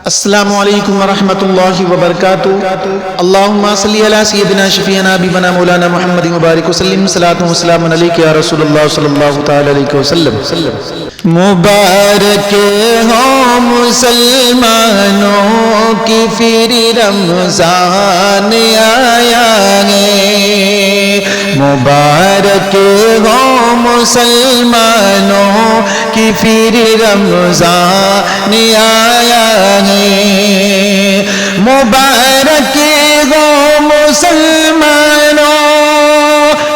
السلام علیکم ورحمۃ اللہ وبرکاتہ۔ اللہم صلی علی سیدنا شفیعنا حبیبنا مولانا محمد مبارک وسلم، صلاۃ و سلام علیک یا رسول اللہ صلی اللہ تعالی علیہ وسلم۔ مبارک ہو مسلمانوں کی پھر رمضان آیا ہے، مبارک ہو مسلمانوں کی پھر رمضان آیا ہے، مبارک ہو مسلمانوں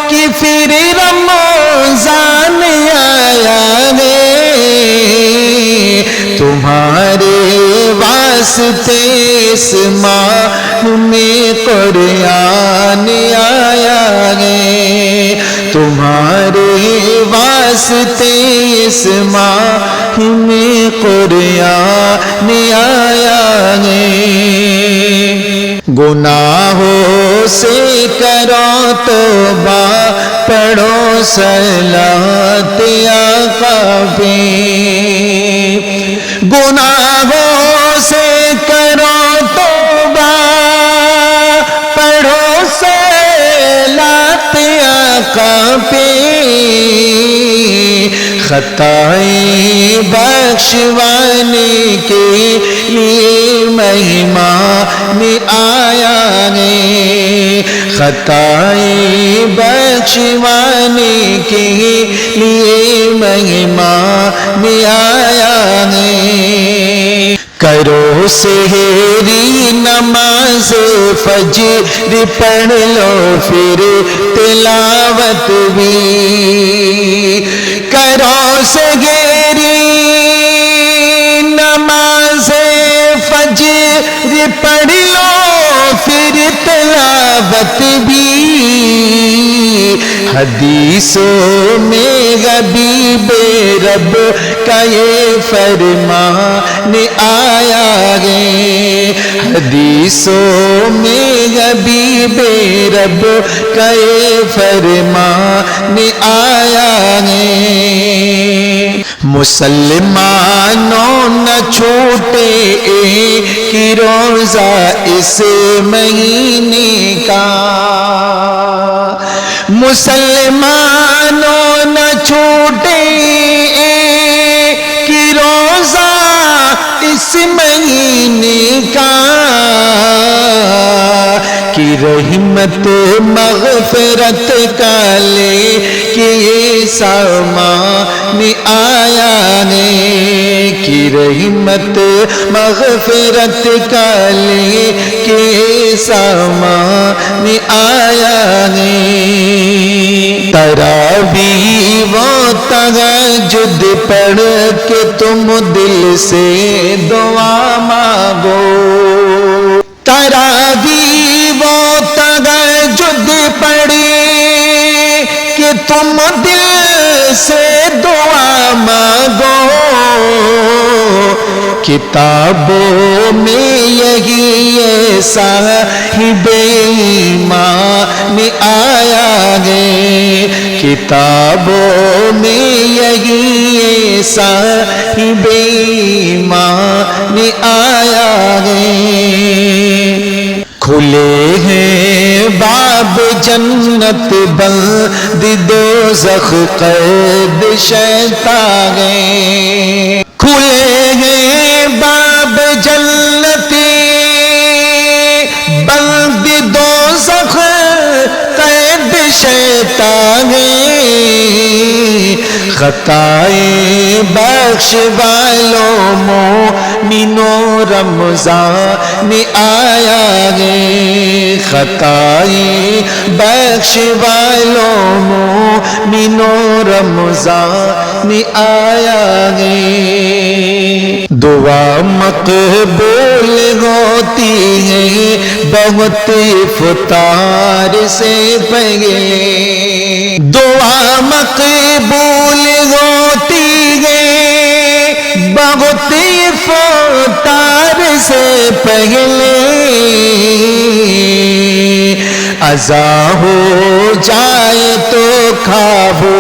کی پھر رمضان آیا ہے، تمہارے واسطے اس ماہ میں قرآن آیا ہے، تمہارے واسطے اس ماہ میں قرآن آیا ہے، گناہوں سے کرو توبہ، پڑھو صلاۃ آقا پہ، گناہوں سے کرو توبہ، پڑھو صلاۃ آقا پہ، خطائیں بخشوانے کے لیے مہمان آیا ہے، خطائیں بخشوانے کے لیے مہمان آیا ہے، کرو سحری نماز فجر، پڑھ لو پھر تلاوت بھی، کرو سحری نماز فجر، پڑھ لو پھر تلاوت بھی، حدیثوں میں حبیب رب کا یہ فرمان آیا ہے، حدیثوں میں حبیب رب کا یہ فرمان آیا ہے، مسلمانوں نہ چھوٹے ایک روزہ اس مہینے کا، مسلمانوں نہ چھوٹے ایک روزہ اس مہینے کا، کی رحمت مغفرت کا لے کہ یہ سامان آیا ہے، کی رحمت مغفرت کا لے کہ یہ سامان آیا ہے، تراویح و تہجد پڑھ کے تم دل سے دعا مانگو، تراویح و تہجد پڑھ کہ تم دل سے دعا مانگو، کتابوں میں یہی صاحب ایمان آیا ہے، کتابوں میں یہی صاحب ایمان آیا ہے، کھلے ہیں باب جنت بند دوزخ قید شیطان ہے، کھلے ہیں باب جنت بند دوزخ قید شیطان ہے، خطائیں بخش والوں مومنوں رمضان آیا ہے، خطائیں بخش والوں مومنوں رمضان آیا ہے، دعا مقبول ہوتی ہے بہت افطار سے پہلے، دعا مقبول ہوتی ہے بہت افطار سے پہلے، عزا ہو جائے تو کھابو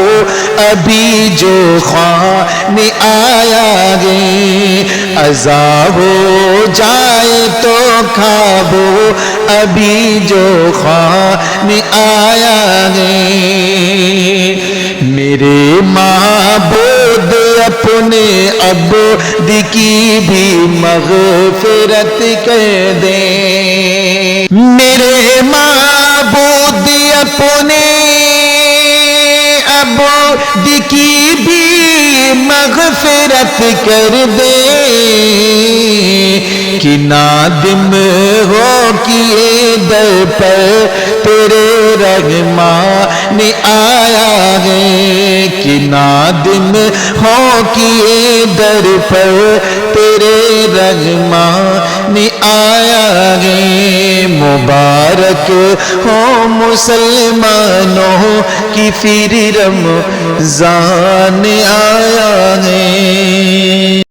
ابھی جو خوان آیا گے ازا ہو جائے تو کھابو ابھی جو خوان آیا گے میرے معبود اپنے عبد کی بھی مغفرت کر دے میرے معبود اپنے عبد کی بھی مغفرت کر دے کہ نادم ہو کیے در پر تیرے رحمان آیا ہے کہ نادم ہو کیے در پر تیرے رحمان آیا ہے مبارک ہو مسلمانوں کی پھر رمضان آیا ہے